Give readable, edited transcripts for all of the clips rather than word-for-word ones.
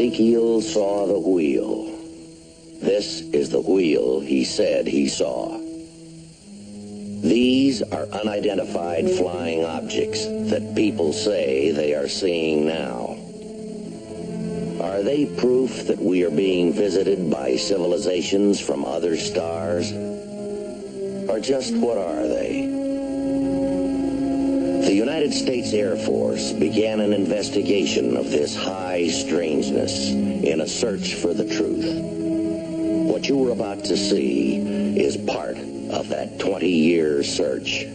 Ezekiel saw the wheel. This is the wheel he said he saw. These are unidentified flying objects that people say they are seeing now. Are they proof that we are being visited by civilizations from other stars? Or just what are they? The United States Air Force began an investigation of this high strangeness in a search for the truth. What you are about to see is part of that 20-year search.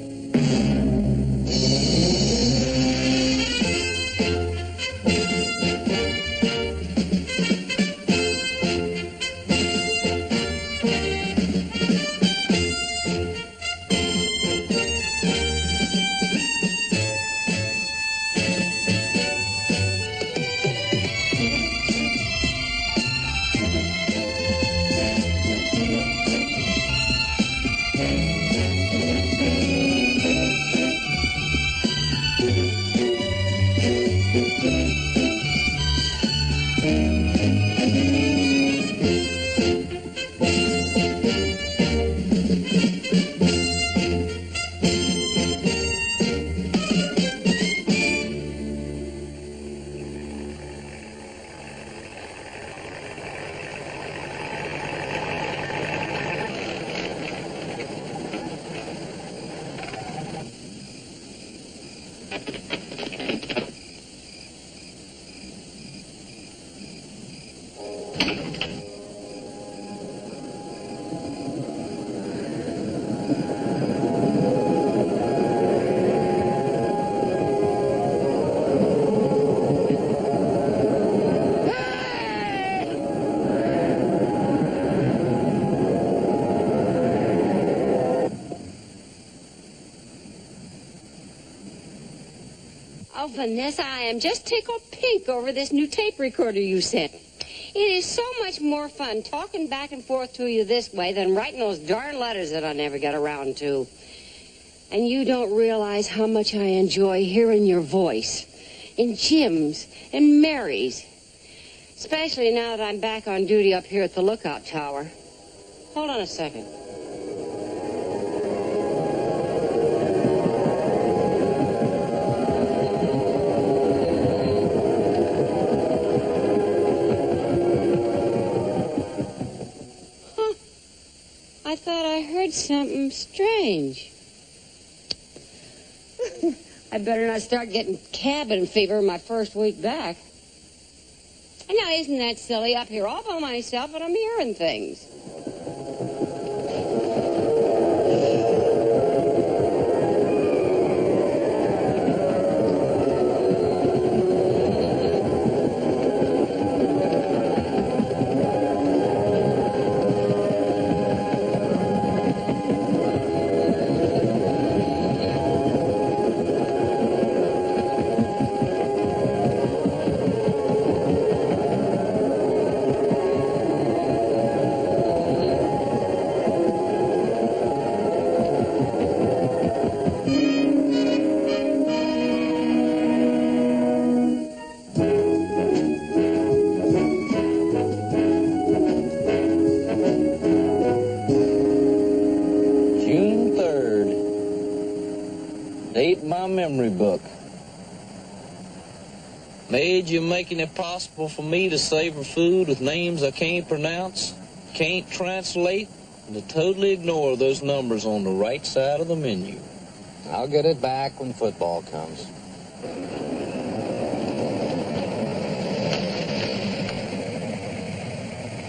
Oh, Vanessa, I am just tickled pink over this new tape recorder you sent. It is so much more fun talking back and forth to you this way than writing those darn letters that I never got around to. And you don't realize how much I enjoy hearing your voice in Jim's and Mary's. Especially now that I'm back on duty up here at the lookout tower. Hold on a second. I thought I heard something strange. I better not start getting cabin fever my first week back. And now, isn't that silly? Up here all by myself and I'm hearing things. Memory book. Made making it possible for me to savor food with names I can't pronounce, can't translate, and to totally ignore those numbers on the right side of the menu. I'll get it back when football comes.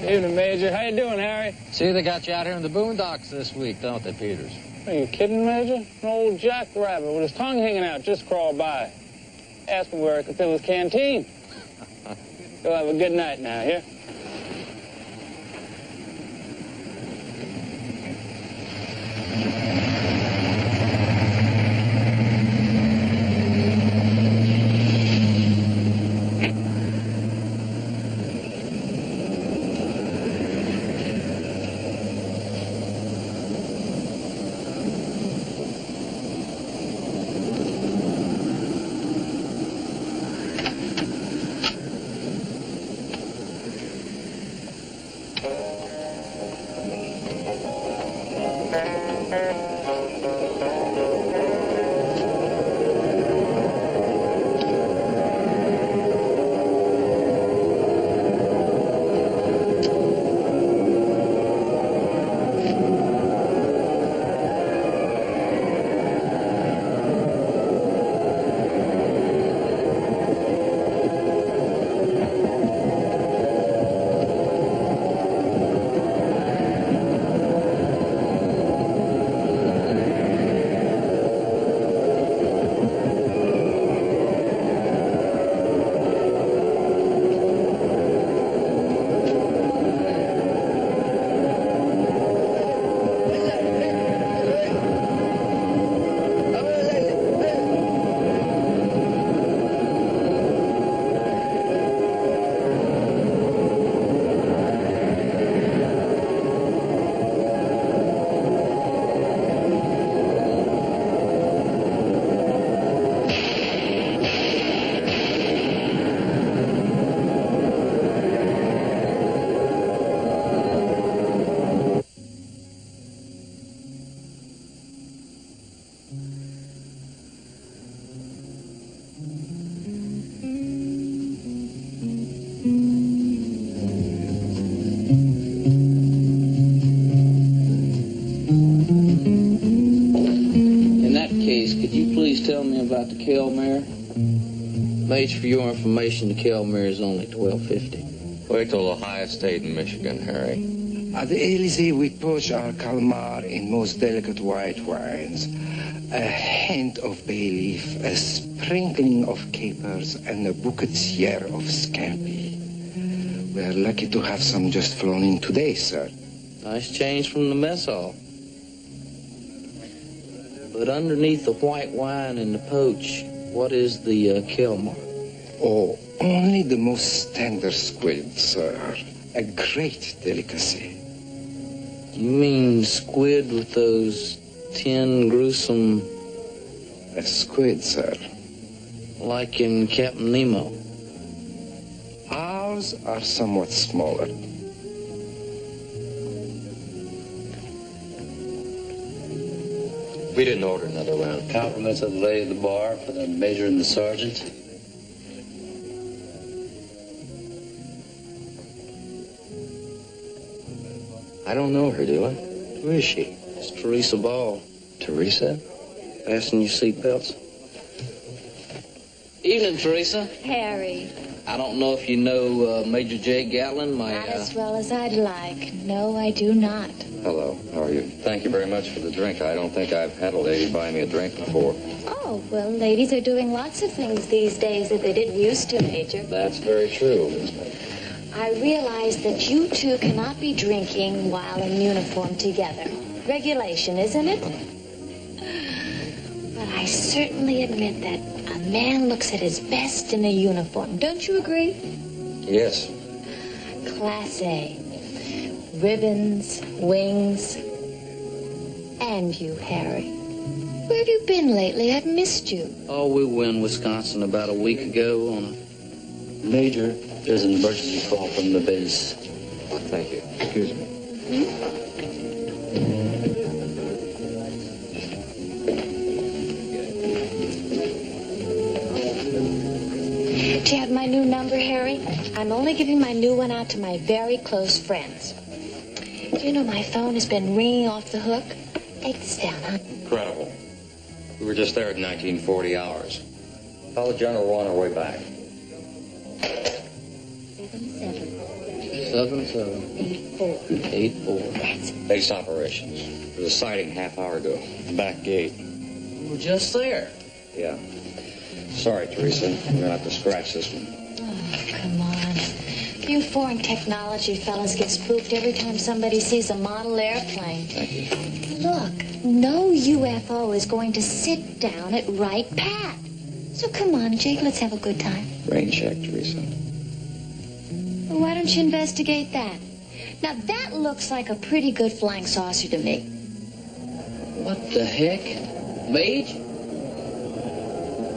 Evening, Major. How you doing, Harry? See, they got you out here in the boondocks this week, don't they, Peters? Are you kidding, Major? An old jackrabbit with his tongue hanging out just crawled by. Asked him where I could fill his canteen. You'll have a good night now, here? Major, for your information, the Kelmere is only $12.50. Wait till the highest state in Michigan, Harry. At the Elysee, we poach our calmar in most delicate white wines. A hint of bay leaf, a sprinkling of capers, and a bouquetière of scampi. We're lucky to have some just flown in today, sir. Nice change from the mess hall. But underneath the white wine and the poach, what is the Kelmar? Oh, only the most tender squid, sir. A great delicacy. You mean squid with those 10 gruesome... A squid, sir. Like in Captain Nemo? Ours are somewhat smaller. We didn't order another round. Compliments of the lady at the bar for the major and the sergeant. I don't know her, do I? Who is she? It's Teresa Ball. Teresa? Fasten your seatbelts. Evening, Teresa. Harry. I don't know if you know Major J. Gatlin, my... Not as well as I'd like. No, I do not. Hello, how are you? Thank you very much for the drink. I don't think I've had a lady buy me a drink before. Oh, well, ladies are doing lots of things these days that they didn't used to, Major. That's very true. I realize that you two cannot be drinking while in uniform together. Regulation, isn't it? But I certainly admit that a man looks at his best in a uniform. Don't you agree? Yes. Class A. Ribbons, wings. And you, Harry. Where have you been lately? I've missed you. Oh, we were in Wisconsin about a week ago on a... Major, there's an emergency call from the base. Thank you. Excuse me. Do you have my new number, Harry? I'm only giving my new one out to my very close friends. Do you know my phone has been ringing off the hook? Take this down, huh? Incredible. We were just there at 1940 hours. Tell the general we're on our way back. 7-7. 8-4. That's Base operations. There was a sighting half hour ago. Back gate. We were just there. Yeah. Sorry, Teresa. We're gonna have to scratch this one. Oh, come on. You foreign technology fellas get spooked every time somebody sees a model airplane. Thank you. Look, no UFO is going to sit down at right pat. So come on, Jake, let's have a good time. Rain check, Teresa. Well, why don't you investigate that? Now, that looks like a pretty good flying saucer to me. What the heck? Mage?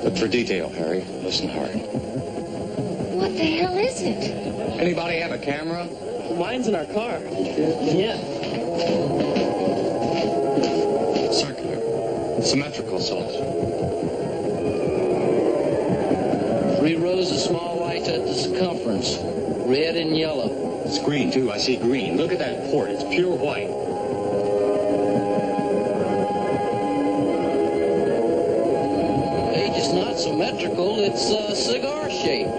Look for detail, Harry. Listen hard. What the hell is it? Anybody have a camera? Mine's in our car. Yeah. Circular. Symmetrical saucer. 3 rows of small lights at the circumference. Red and yellow. It's green, too. I see green. Look at that port. It's pure white. Mage is not symmetrical. It's cigar shaped.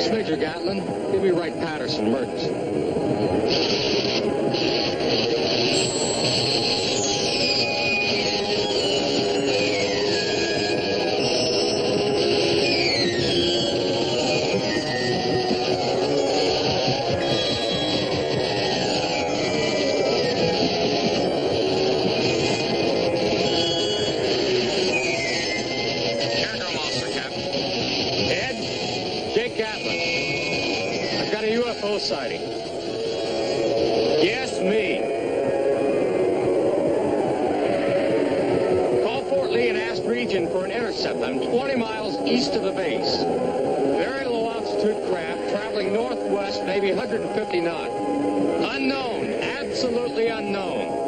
Major Gatlin, give me Wright Patterson, emergency. UFO sighting. Yes, me. Call Fort Lee and ask region for an intercept. I'm 20 miles east of the base. Very low altitude craft traveling northwest, maybe 150 knots. Unknown, absolutely unknown.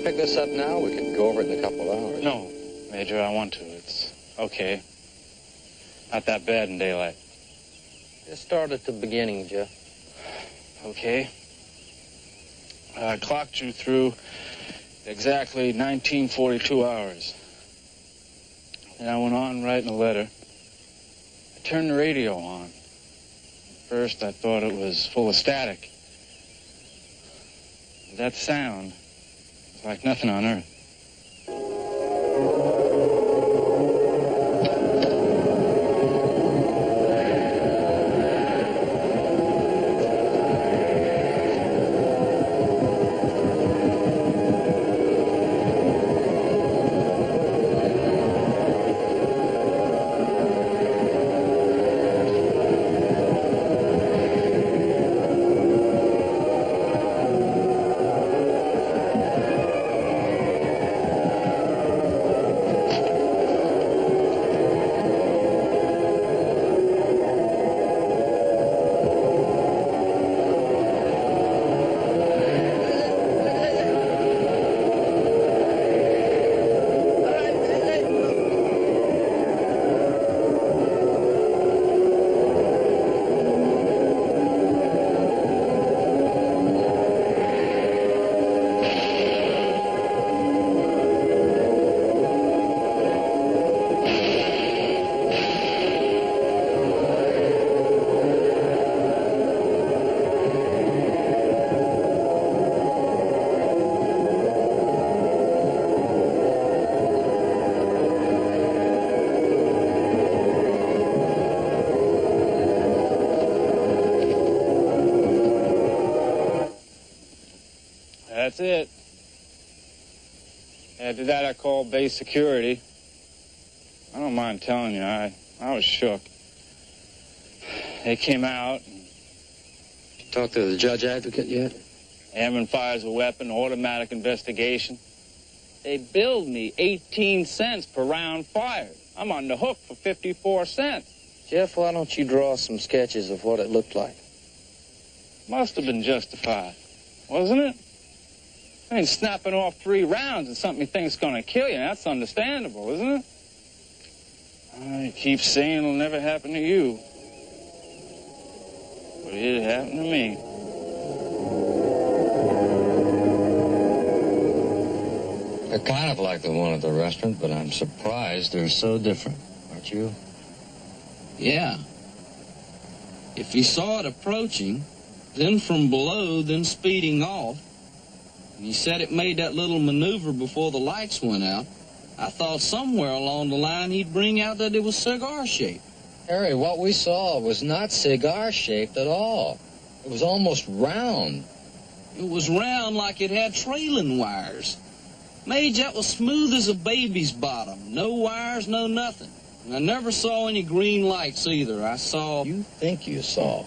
Pick this up now? We could go over it in a couple of hours. No, Major, I want to. It's okay. Not that bad in daylight. Just start at the beginning, Jeff. Okay. I clocked you through exactly 1942 hours. And I went on writing a letter. I turned the radio on. First, I thought it was full of static. That sound was like nothing on Earth. That's it. After that, I called base security. I don't mind telling you, I was shook. They came out. Talked to the judge advocate yet? Airman fires a weapon, automatic investigation. They billed me 18 cents per round fired. I'm on the hook for 54 cents. Jeff, why don't you draw some sketches of what it looked like? Must have been justified, wasn't it? I mean, snapping off 3 rounds is something you think's going to kill you. That's understandable, isn't it? I keep saying it'll never happen to you. But it happened to me. They're kind of like the one at the restaurant, but I'm surprised they're so different, aren't you? Yeah. If he saw it approaching, then from below, then speeding off, and he said it made that little maneuver before the lights went out, I thought somewhere along the line he'd bring out that it was cigar-shaped. Harry, what we saw was not cigar-shaped at all. It was almost round. It was round like it had trailing wires. Mage, that was smooth as a baby's bottom. No wires, no nothing. And I never saw any green lights either. I saw... You think you saw?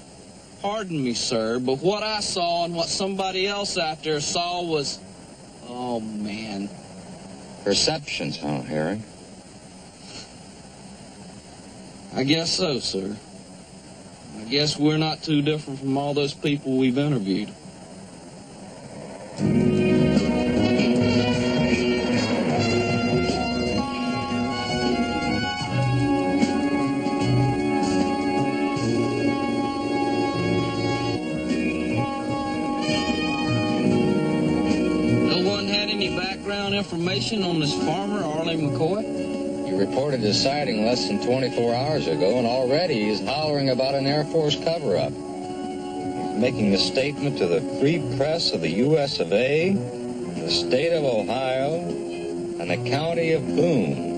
Pardon me, sir, but what I saw and what somebody else out there saw was... Oh, man. Perceptions, huh, Harry? I guess so, sir. I guess we're not too different from all those people we've interviewed. want information on this farmer, Arlie McCoy? You reported his sighting less than 24 hours ago, and already he's hollering about an Air Force cover-up. He's making a statement to the free press of the U.S. of A., the state of Ohio, and the county of Boone.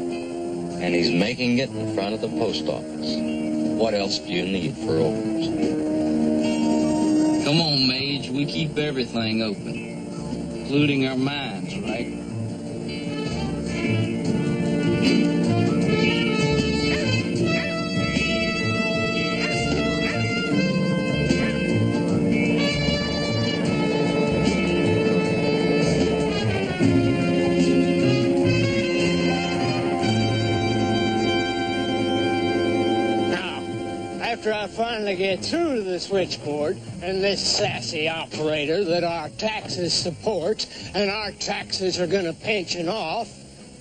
And he's making it in front of the post office. What else do you need for orders? Come on, Mage. We keep everything open, including our minds, right? After I finally get through to the switchboard and this sassy operator that our taxes support and our taxes are going to pension off,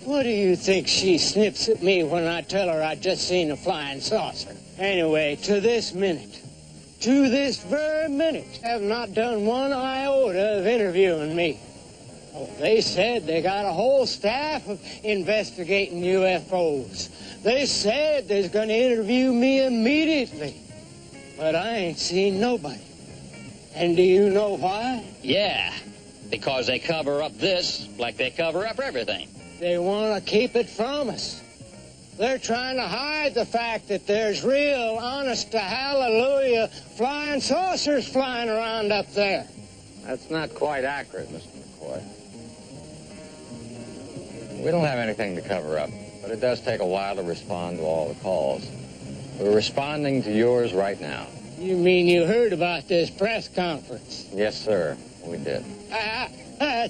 what do you think she snips at me when I tell her I just seen a flying saucer? Anyway, to this very minute, have not done one iota of interviewing me. Oh, they said they got a whole staff of investigating UFOs. They said they's going to interview me immediately. But I ain't seen nobody. And do you know why? Yeah, because they cover up this like they cover up everything. They want to keep it from us. They're trying to hide the fact that there's real, honest-to-hallelujah flying saucers flying around up there. That's not quite accurate, Mr. McCoy. We don't have anything to cover up, but it does take a while to respond to all the calls. We're responding to yours right now. You mean you heard about this press conference? Yes, sir, we did.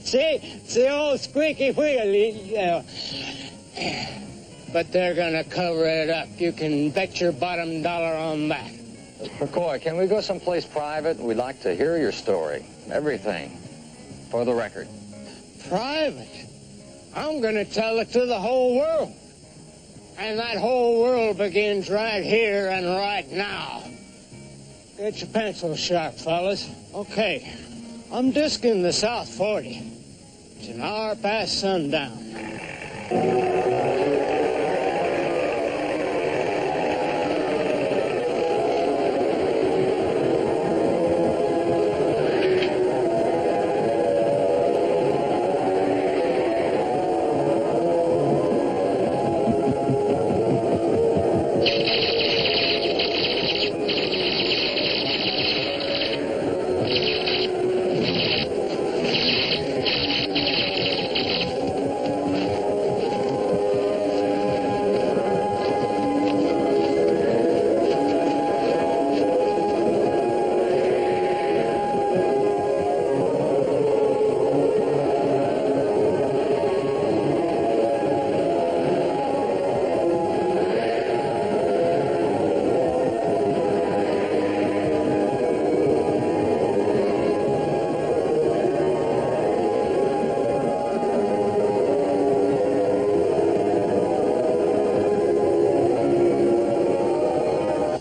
See, old squeaky wheel. But they're going to cover it up. You can bet your bottom dollar on that. McCoy, can we go someplace private? We'd like to hear your story. Everything. For the record. Private? I'm going to tell it to the whole world. And that whole world begins right here and right now. Get your pencils sharp, fellas. Okay. I'm disking the South 40. It's an hour past sundown.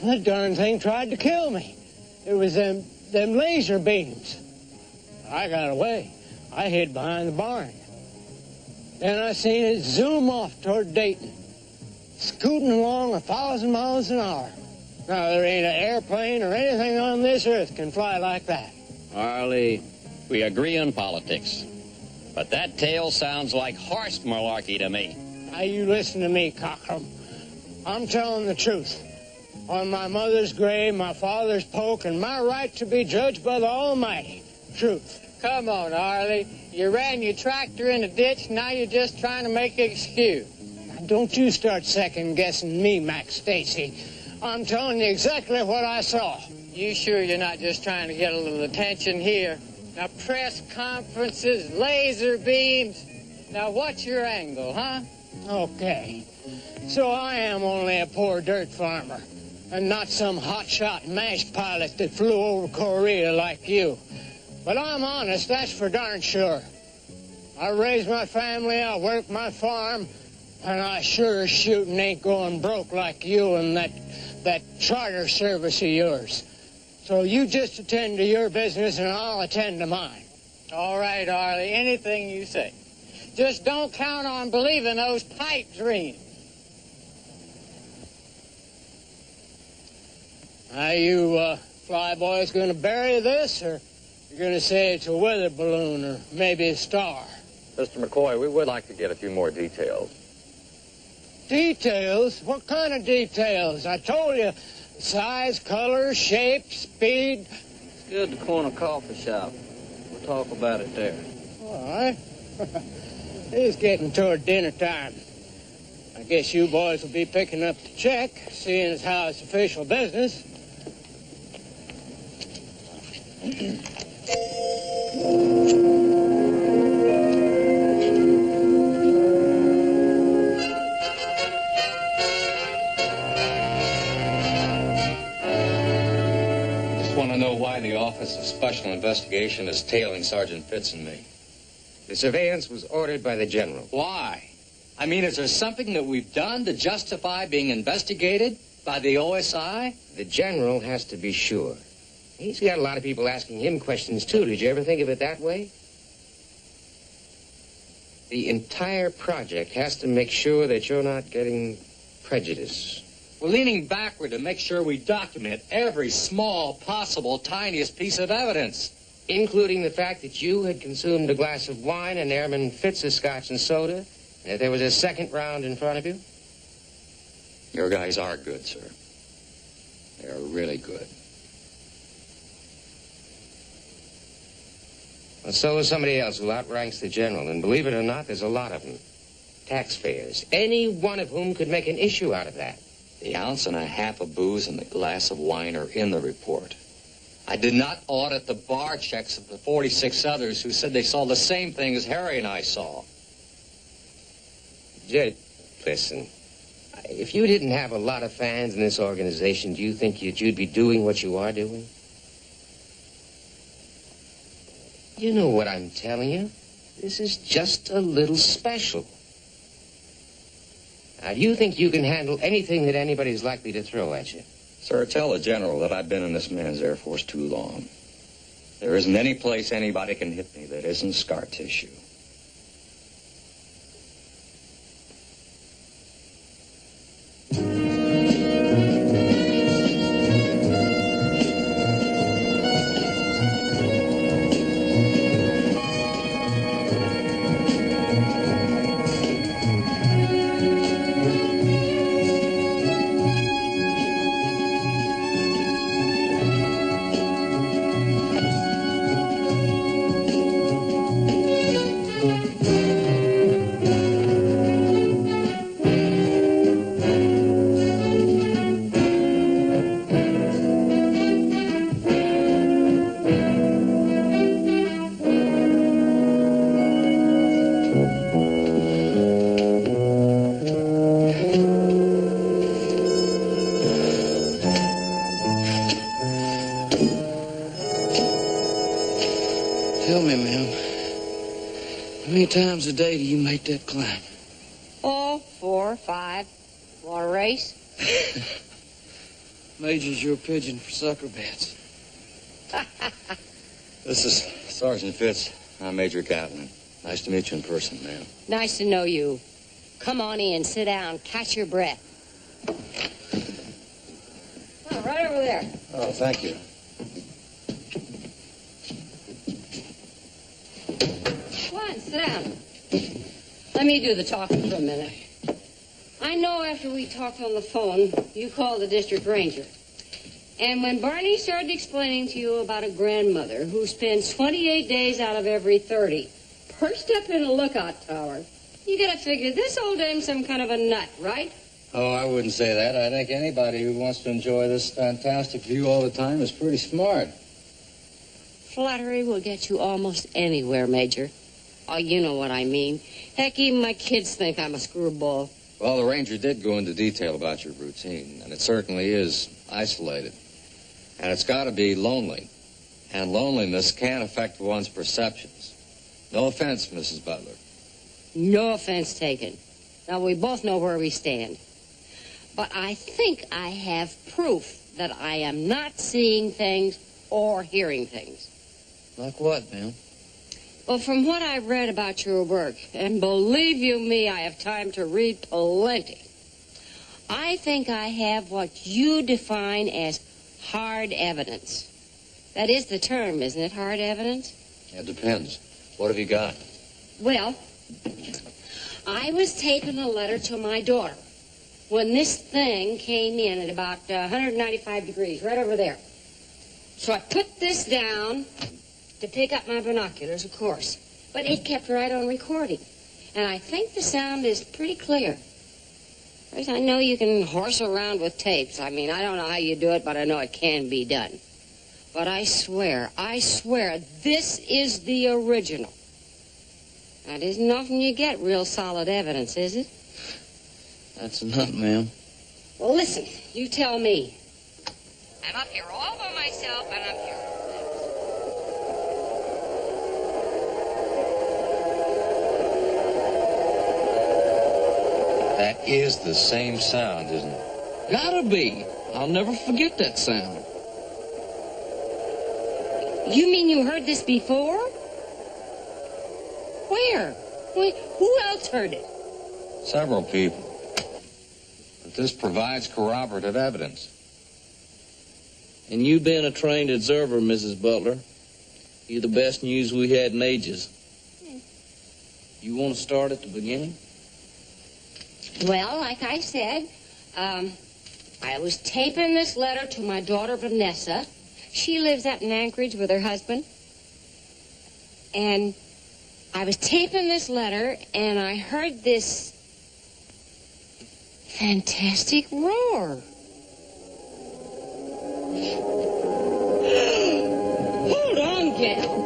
That darn thing tried to kill me. It was them laser beams. I got away. I hid behind the barn. Then I seen it zoom off toward Dayton, scooting along 1,000 miles an hour. Now, there ain't an airplane or anything on this earth can fly like that. Arlie, we agree on politics. But that tale sounds like horse malarkey to me. Now, you listen to me, Cockrum. I'm telling the truth. On my mother's grave, my father's poke, and my right to be judged by the Almighty. Truth. Come on, Arlie. You ran your tractor in a ditch, now you're just trying to make an excuse. Now, don't you start second-guessing me, Max Stacy. I'm telling you exactly what I saw. You sure you're not just trying to get a little attention here? Now, press conferences, laser beams. Now, what's your angle, huh? Okay. So I am only a poor dirt farmer, and not some hotshot MASH pilot that flew over Korea like you. But I'm honest, that's for darn sure. I raised my family, I work my farm, and I sure as shooting ain't going broke like you and that charter service of yours. So you just attend to your business and I'll attend to mine. All right, Arlie, anything you say. Just don't count on believing those pipe dreams. Are you fly boys going to bury this, or you're going to say it's a weather balloon or maybe a star? Mr. McCoy, we would like to get a few more details. Details? What kind of details? I told you, size, color, shape, speed. It's good to corner coffee shop. We'll talk about it there. All right. It's getting toward dinner time. I guess you boys will be picking up the check, seeing as how it's official business. Why the Office of Special Investigation is tailing Sergeant Fitz and me. The surveillance was ordered by the General. Why? I mean, is there something that we've done to justify being investigated by the OSI? The General has to be sure. He's got a lot of people asking him questions, too. Did you ever think of it that way? The entire project has to make sure that you're not getting prejudice. We're leaning backward to make sure we document every small, possible, tiniest piece of evidence. Including the fact that you had consumed a glass of wine and Airman Fitz's scotch and soda, and that there was a second round in front of you? Your guys are good, sir. They're really good. Well, so is somebody else who outranks the General, and believe it or not, there's a lot of them. Taxpayers, any one of whom could make an issue out of that. The ounce and a half of booze and the glass of wine are in the report. I did not audit the bar checks of the 46 others who said they saw the same thing as Harry and I saw. Jed, listen. If you didn't have a lot of fans in this organization, do you think you'd be doing what you are doing? You know what I'm telling you. This is just a little special. Now, do you think you can handle anything that anybody's likely to throw at you? Sir, tell the General that I've been in this man's Air Force too long. There isn't any place anybody can hit me that isn't scar tissue. How many times a day do you make that climb? Oh, 4 or 5. Want a race? Major's your pigeon for sucker bets. This is Sergeant Fitz. I'm Major Gatlin. Nice to meet you in person, ma'am. Nice to know you. Come on in, sit down, catch your breath. Oh, right over there. Oh, thank you. Come on, sit down. Let me do the talking for a minute. I know after we talked on the phone, you called the district ranger. And when Barney started explaining to you about a grandmother who spends 28 days out of every 30 perched up in a lookout tower, you gotta figure this old dame's some kind of a nut, right? Oh, I wouldn't say that. I think anybody who wants to enjoy this fantastic view all the time is pretty smart. Flattery will get you almost anywhere, Major. Oh, you know what I mean. Heck, even my kids think I'm a screwball. Well, the ranger did go into detail about your routine, and it certainly is isolated. And it's got to be lonely. And loneliness can affect one's perceptions. No offense, Mrs. Butler. No offense taken. Now, we both know where we stand. But I think I have proof that I am not seeing things or hearing things. Like what, ma'am? Well, from what I've read about your work, and believe you me, I have time to read plenty, I think I have what you define as hard evidence. That is the term, isn't it, hard evidence? It depends. What have you got? Well, I was taping a letter to my daughter when this thing came in at about 195 degrees, right over there. So I put this down to pick up my binoculars, of course. But it kept right on recording. And I think the sound is pretty clear. Of course, I know you can horse around with tapes. I mean, I don't know how you do it, but I know it can be done. But I swear, this is the original. That isn't often you get real solid evidence, is it? That's not, ma'am. Well, listen, you tell me. I'm up here all by myself, and I'm here. That is the same sound, isn't it? Gotta be. I'll never forget that sound. You mean you heard this before? Where? Who else heard it? Several people. But this provides corroborative evidence. And you being a trained observer, Mrs. Butler, you're the best news we had in ages. You want to start at the beginning? Well, like I said, I was taping this letter to my daughter, Vanessa. She lives up in Anchorage with her husband. And I was taping this letter, and I heard this fantastic roar. Hold on, gal.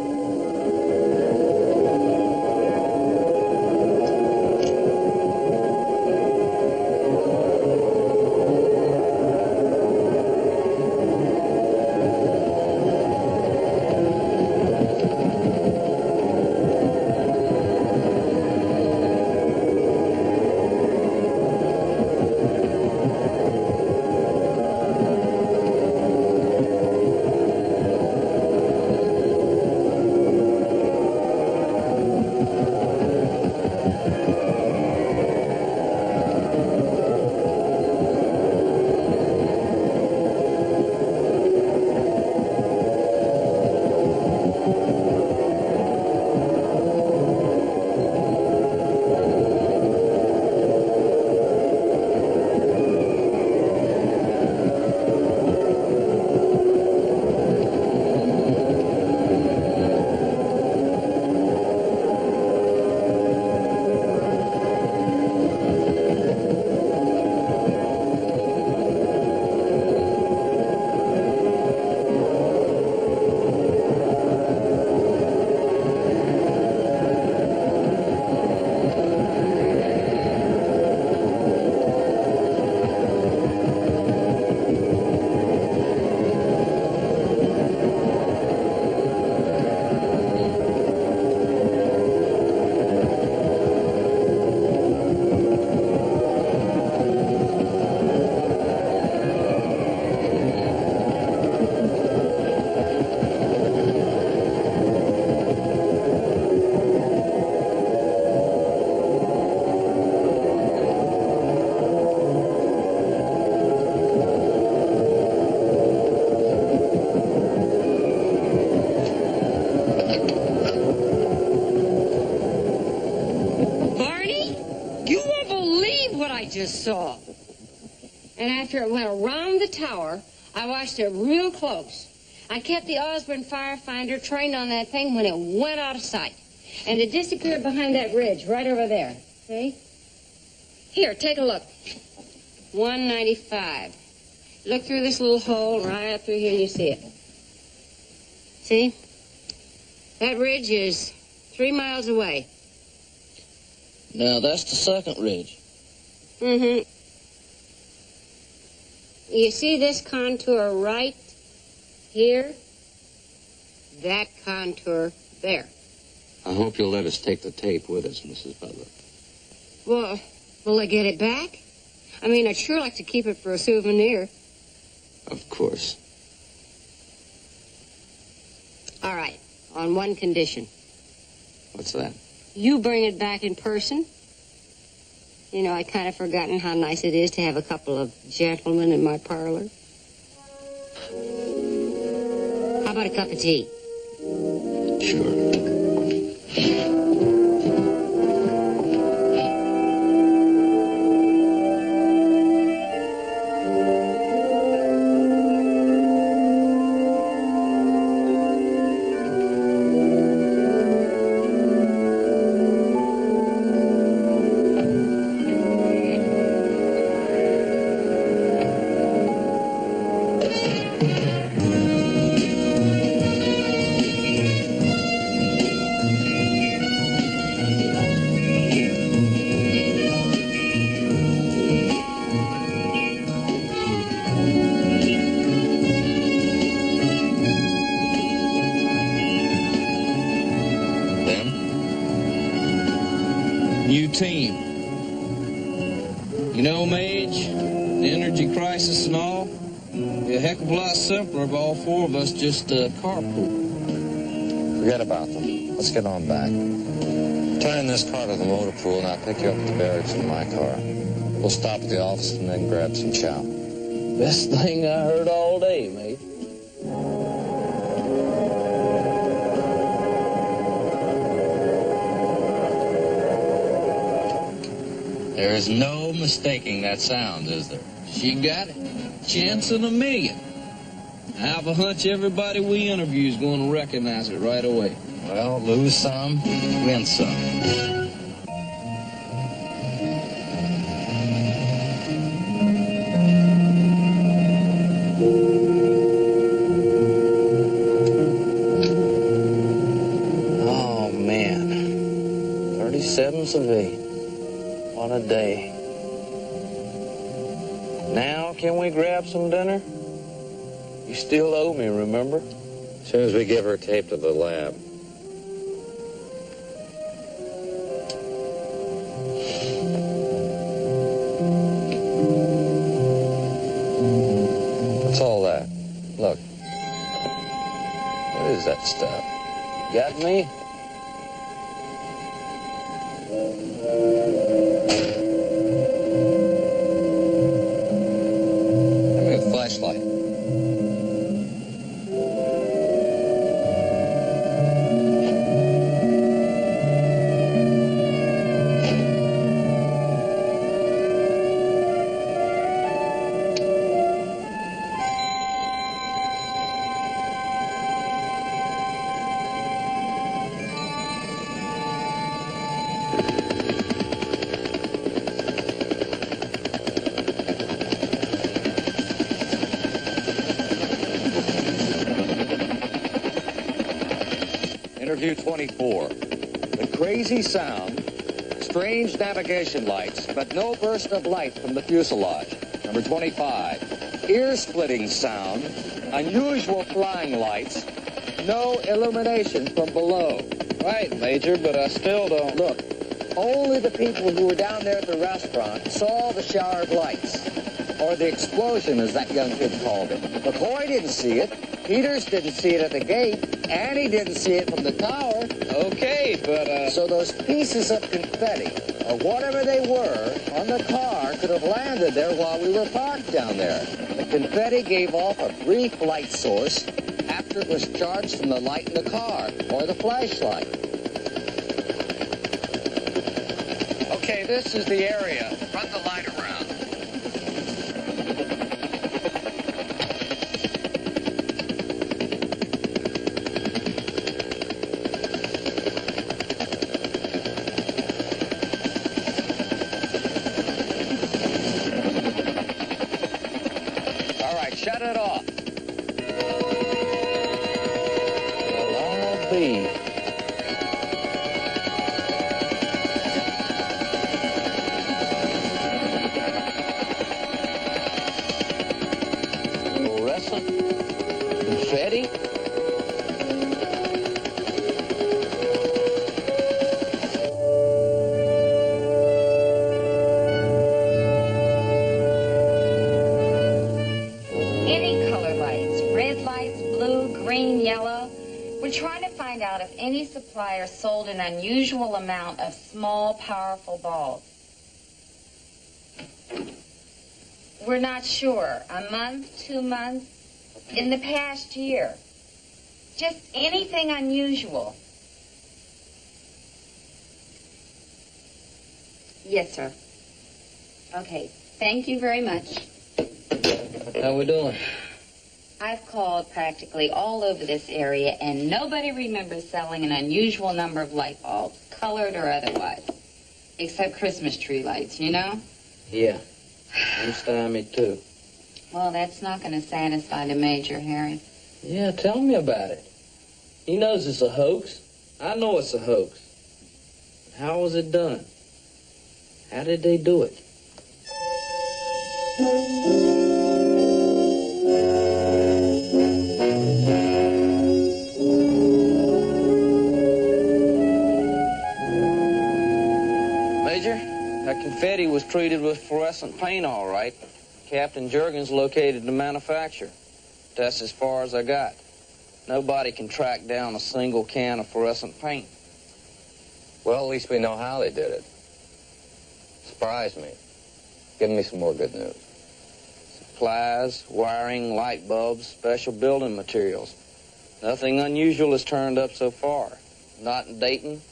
Just saw. And after it went around the tower, I watched it real close. I kept the Osborne firefinder trained on that thing when it went out of sight. And it disappeared behind that ridge right over there. See? Here, take a look. 195. Look through this little hole right up through here and you see it. See? That ridge is 3 miles away. Now, that's the second ridge. Mm-hmm. You see this contour right here? That contour there. I hope you'll let us take the tape with us, Mrs. Butler. Well, will I get it back? I mean, I'd sure like to keep it for a souvenir. Of course. All right, on one condition. What's that? You bring it back in person. You know, I'd kind of forgotten how nice it is to have a couple of gentlemen in my parlor. How about a cup of tea? Sure. New team. You know, Mage, the energy crisis and all, it'd be a heck of a lot simpler if all four of us just carpool. Forget about them. Let's get on back. Turn in this car to the motor pool and I'll pick you up at the barracks in my car. We'll stop at the office and then grab some chow. Best thing I heard all day, Mage. There is no mistaking that sound, is there? She got it. Chance in a million. I have a hunch everybody we interview is going to recognize it right away. Well, lose some, win some. Oh, man. 37 Seville. What a day. Now, can we grab some dinner? You still owe me, remember? As soon as we give her tape to the lab. What's all that? Look. What is that stuff? Got me? Give me a flashlight. Interview 24. The crazy sound, strange navigation lights, but no burst of light from the fuselage. Number 25. Ear-splitting sound, unusual flying lights, no illumination from below. Right, Major, but I still don't... Look, only the people who were down there at the restaurant saw the shower of lights. Or the explosion, as that young kid called it. McCoy didn't see it. Peters didn't see it at the gate. Annie didn't see it from the tower. Okay, but, So those pieces of confetti, or whatever they were, on the car could have landed there while we were parked down there. The confetti gave off a brief light source after it was charged from the light in the car, or the flashlight. Okay, this is the area. Run the light around. Shut it off. Well, I'll be. any supplier sold an unusual amount of small, powerful balls? We're not sure. A month, 2 months, in the past year. Just anything unusual. Yes, sir. Okay, thank you very much. How we doing? I've called practically all over this area, and nobody remembers selling an unusual number of light bulbs, colored or otherwise. Except Christmas tree lights, you know? Yeah. I'm stymied, too. Well, that's not going to satisfy the Major, Harry. Yeah, tell me about it. He knows it's a hoax. I know it's a hoax. How was it done? How did they do it? Major, that confetti was treated with fluorescent paint, all right. Captain Juergens located the manufacturer. That's as far as I got. Nobody can track down a single can of fluorescent paint. Well, at least we know how they did it. Surprised me. Give me some more good news. Supplies, wiring, light bulbs, special building materials. Nothing unusual has turned up so far. Not in Dayton,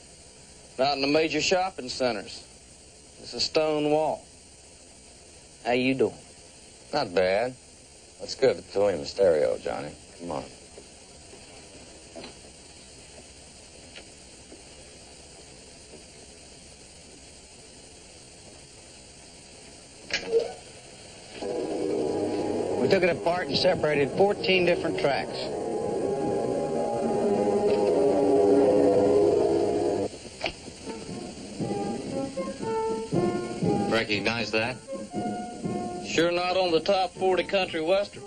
not in the major shopping centers. It's a stone wall. How you doing? Not bad. Let's give it to him in stereo, Johnny. Come on. We took it apart and separated 14 different tracks. Recognize that? Sure not on the top 40 country western.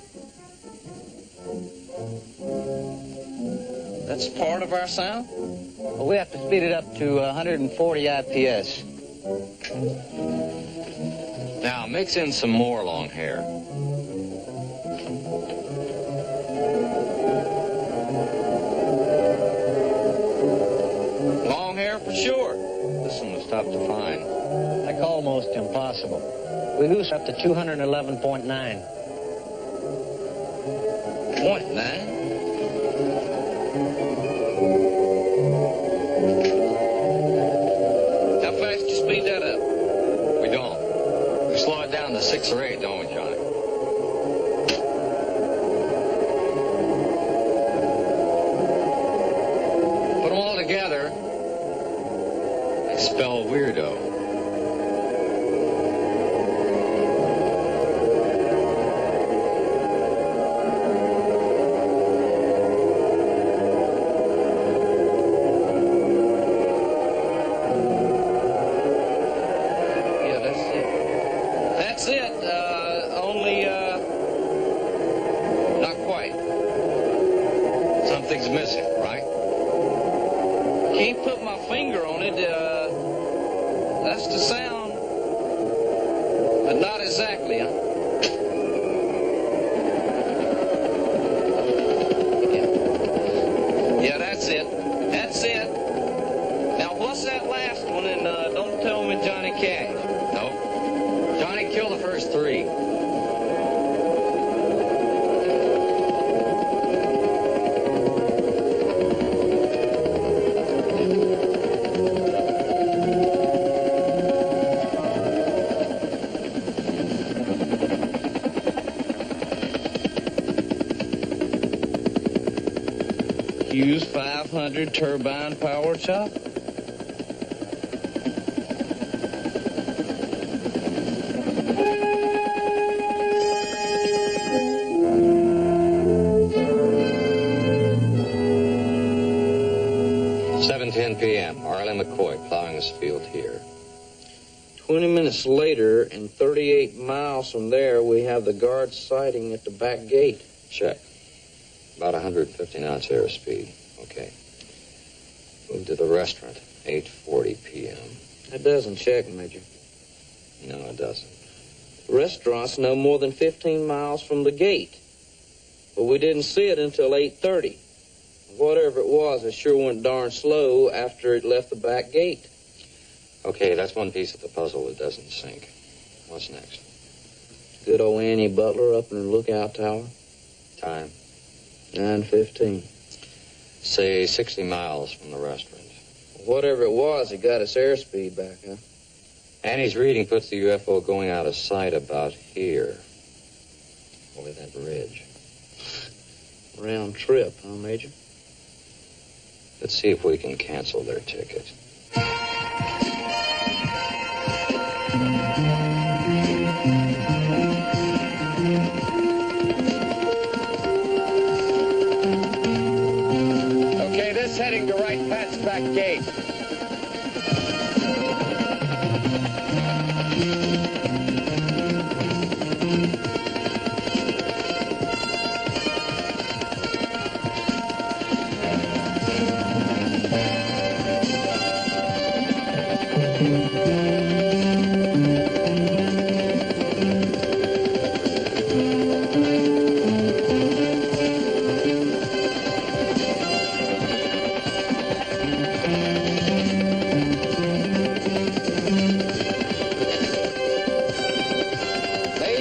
That's part of our sound? Well, we have to speed it up to 140 IPS. Now, mix in some more long hair. Long hair for sure. This one was tough to find. Like almost impossible. We goose up to 211.9. .9? How fast do you speed that up? We don't. We slow it down to 6 or 8, don't we, Johnny? Put them all together. They spell weirdo. Something's missing, right? Can't put my finger on it. That's the sound, but not exactly, huh? Yeah, that's it. That's it. Now, what's that last one? And don't tell me Johnny Cash. Nope. Johnny, kill the first 3. Use 500 turbine power chop. p.m. Arlie McCoy plowing this field here. 20 minutes later, and 38 miles from there, we have the guard sighting at the back gate. Check. About 150 knots airspeed. Okay. Move to the restaurant, 8:40 p.m. That doesn't check, Major. No, it doesn't. The restaurant's no more than 15 miles from the gate. But we didn't see it until 8:30. Whatever it was, it sure went darn slow after it left the back gate. Okay, that's one piece of the puzzle that doesn't sink. What's next? Good old Annie Butler up in the lookout tower. Time? 9:15. Say 60 miles from the restaurant. Whatever it was, it got its airspeed back, huh? Annie's reading puts the UFO going out of sight about here. Over that bridge. Round trip, huh, Major? Let's see if we can cancel their ticket. Okay, this heading to right Pat's back gate.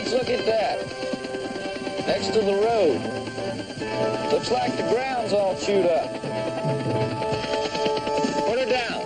Look at that. Next to the road. Looks like the ground's all chewed up. Put her down.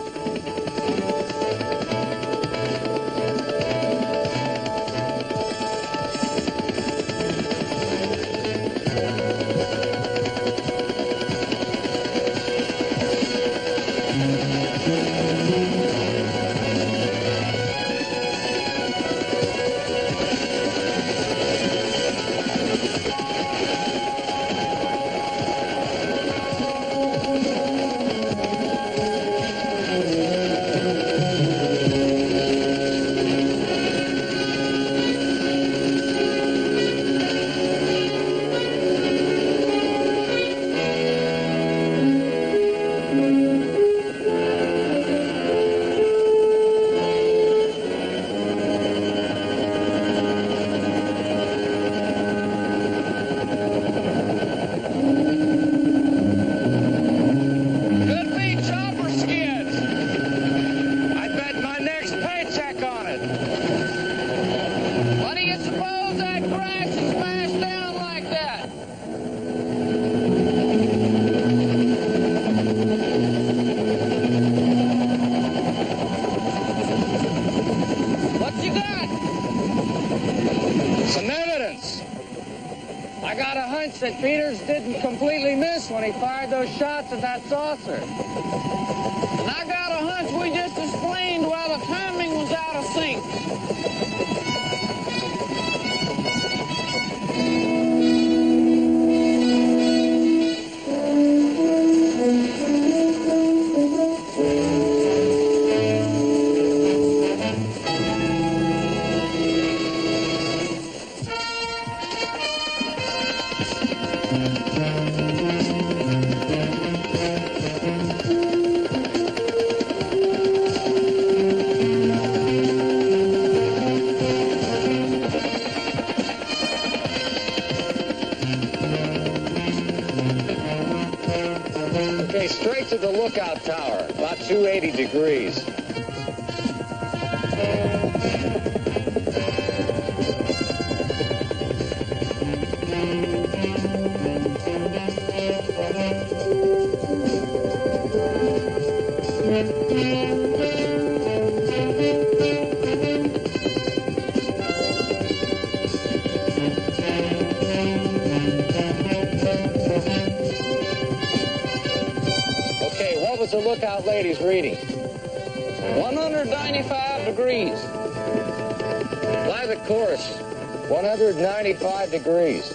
That Peters didn't completely miss when he fired those shots at that saucer. And I got a hunch we just explained why the timing was out of sync. Okay, straight to the lookout tower, about 280 degrees. The lookout lady's reading 195 degrees. By the course, 195 degrees.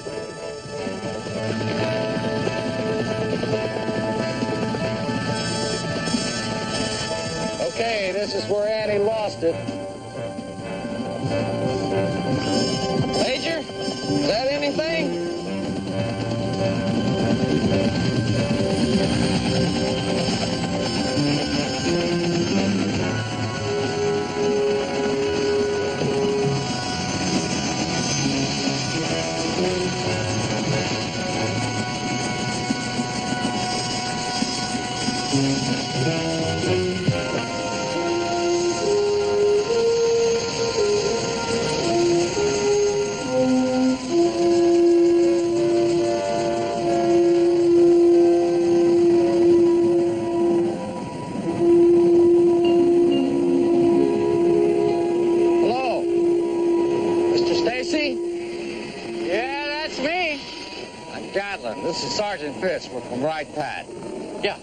Okay, this is where Annie lost it. Major, is that anything? This is Sergeant Fitz. We're from Right Pat. Yeah.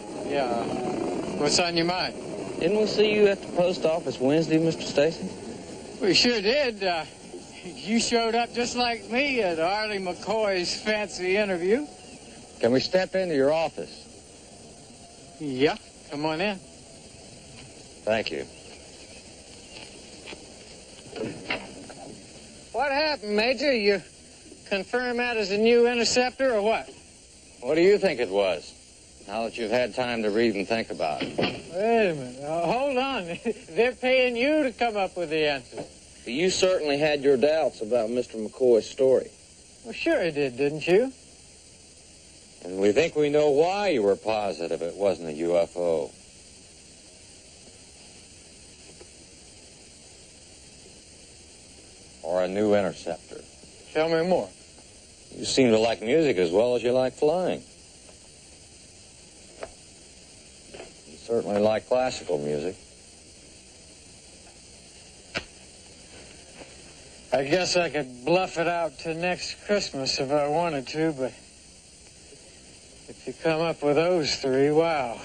What's on your mind? Didn't we see you at the post office Wednesday, Mr. Stacy? We sure did. You showed up just like me at Arlie McCoy's fancy interview. Can we step into your office? Yeah, come on in. Thank you. What happened, Major? You confirm that as a new interceptor or what? What do you think it was, now that you've had time to read and think about it? Wait a minute. Hold on. They're paying you to come up with the answer. You certainly had your doubts about Mr. McCoy's story. Well, sure I did, didn't you? And we think we know why you were positive it wasn't a UFO. Or a new interceptor. Tell me more. You seem to like music as well as you like flying. You certainly like classical music. I guess I could bluff it out to next Christmas if I wanted to, but if you come up with those three, wow.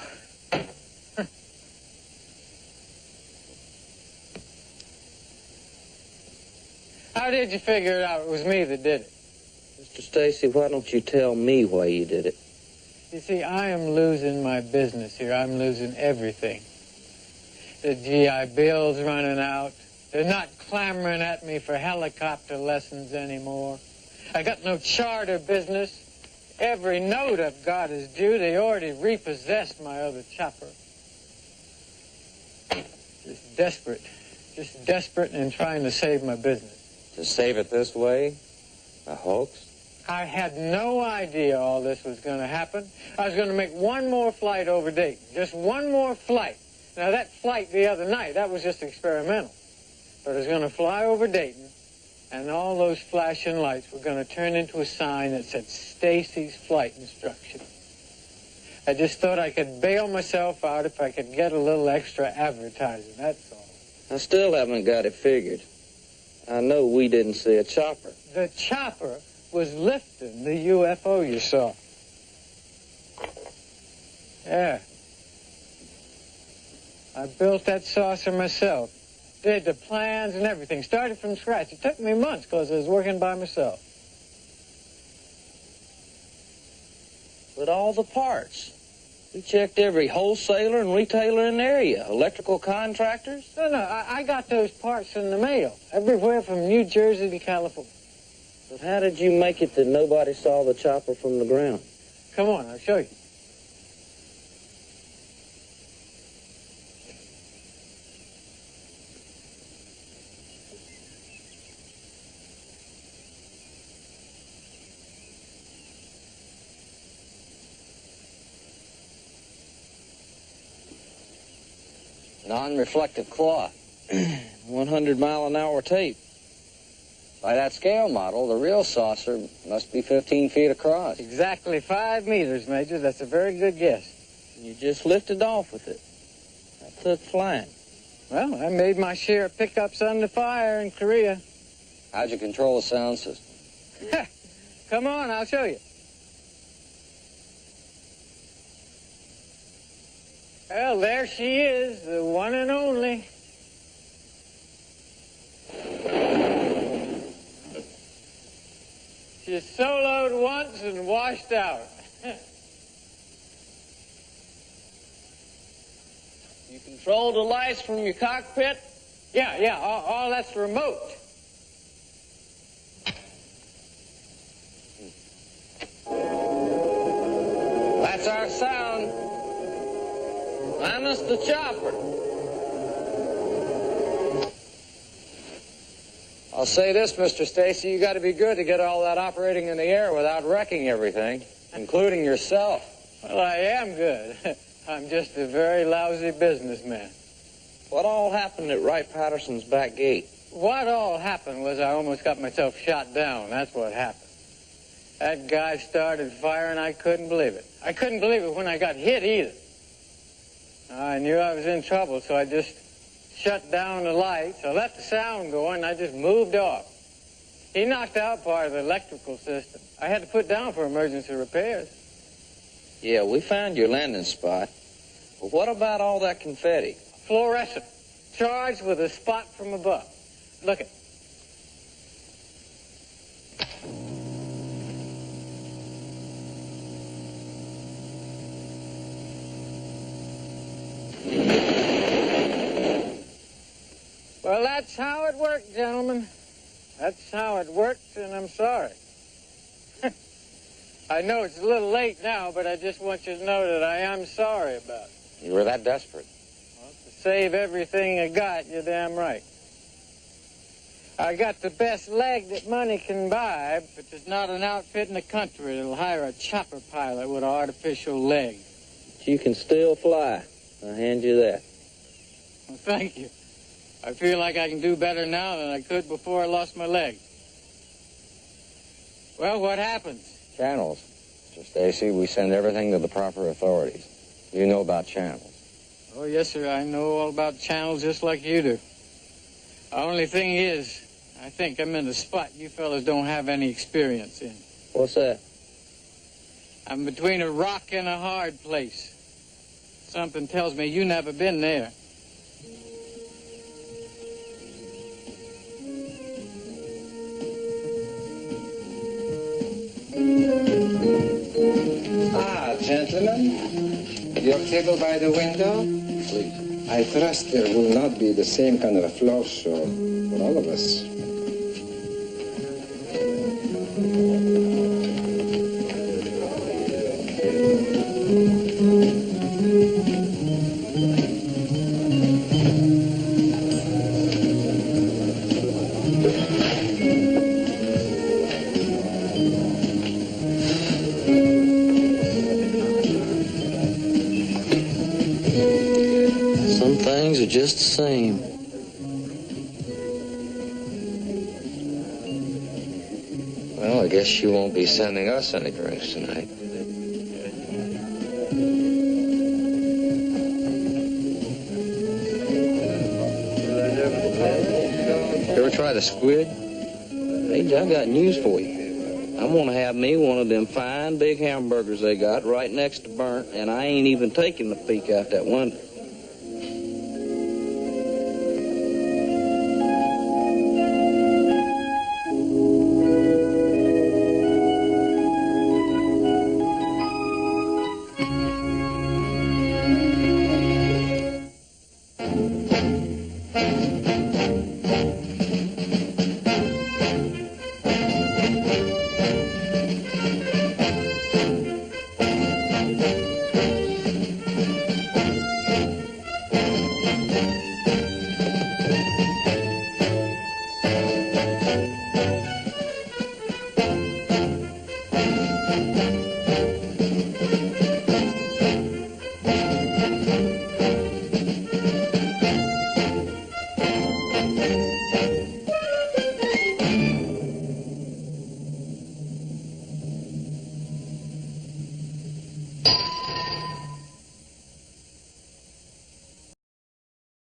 How did you figure it out it was me that did it? Mr. Stacy, why don't you tell me why you did it? You see, I am losing my business here. I'm losing everything. The GI Bill's running out. They're not clamoring at me for helicopter lessons anymore. I got no charter business. Every note I've got is due. They already repossessed my other chopper. Just desperate and trying to save my business. To save it this way? A hoax? I had no idea all this was going to happen. I was going to make one more flight over Dayton. Just one more flight. Now, that flight the other night, that was just experimental. But I was going to fly over Dayton, and all those flashing lights were going to turn into a sign that said Stacy's flight instruction. I just thought I could bail myself out if I could get a little extra advertising, that's all. I still haven't got it figured. I know we didn't see a chopper. The chopper was lifting the UFO you saw. Yeah. I built that saucer myself. Did the plans and everything. Started from scratch. It took me months because I was working by myself. But all the parts. We checked every wholesaler and retailer in the area. Electrical contractors. No, I got those parts in the mail. Everywhere from New Jersey to California. But how did you make it that nobody saw the chopper from the ground? Come on, I'll show you. Non-reflective cloth. 100-mile-an-hour tape. By that scale model, the real saucer must be 15 feet across. Exactly 5 meters, Major. That's a very good guess. And you just lifted off with it. That took flying. Well, I made my share of pickups under fire in Korea. How'd you control the sound system? Come on, I'll show you. Well, there she is, the one and only. She soloed once and washed out. You control the lights from your cockpit? Yeah, all that's remote. That's our sound. Minus the chopper. I'll say this, Mr. Stacy, you got to be good to get all that operating in the air without wrecking everything, including yourself. Well, I am good. I'm just a very lousy businessman. What all happened at Wright Patterson's back gate? What all happened was I almost got myself shot down. That's what happened. That guy started firing. I couldn't believe it. I couldn't believe it when I got hit either. I knew I was in trouble, so I just shut down the lights. I let the sound go, and I just moved off. He knocked out part of the electrical system. I had to put down for emergency repairs. Yeah, we found your landing spot. But what about all that confetti? Fluorescent, charged with a spot from above. Look it. Well, that's how it worked, gentlemen. That's how it worked, and I'm sorry. I know it's a little late now, but I just want you to know that I am sorry about it. You were that desperate? Well, to save everything I got, you're damn right. I got the best leg that money can buy, but there's not an outfit in the country that'll hire a chopper pilot with an artificial leg. You can still fly. I'll hand you that. Well, thank you. I feel like I can do better now than I could before I lost my leg. Well, what happens? Channels. Mr. Stacy, we send everything to the proper authorities. You know about channels. Oh, yes, sir. I know all about channels just like you do. The only thing is, I think I'm in a spot you fellas don't have any experience in. What's that? I'm between a rock and a hard place. Something tells me you never been there. Ah, gentlemen, your table by the window? Please. I trust there will not be the same kind of a floor show for all of us. Some things are just the same. Well, I guess you won't be sending us any drinks tonight. You ever try the squid? Hey, I got news for you. I'm gonna have me one of them fine big hamburgers they got right next to Burnt, and I ain't even taking a peek out that window.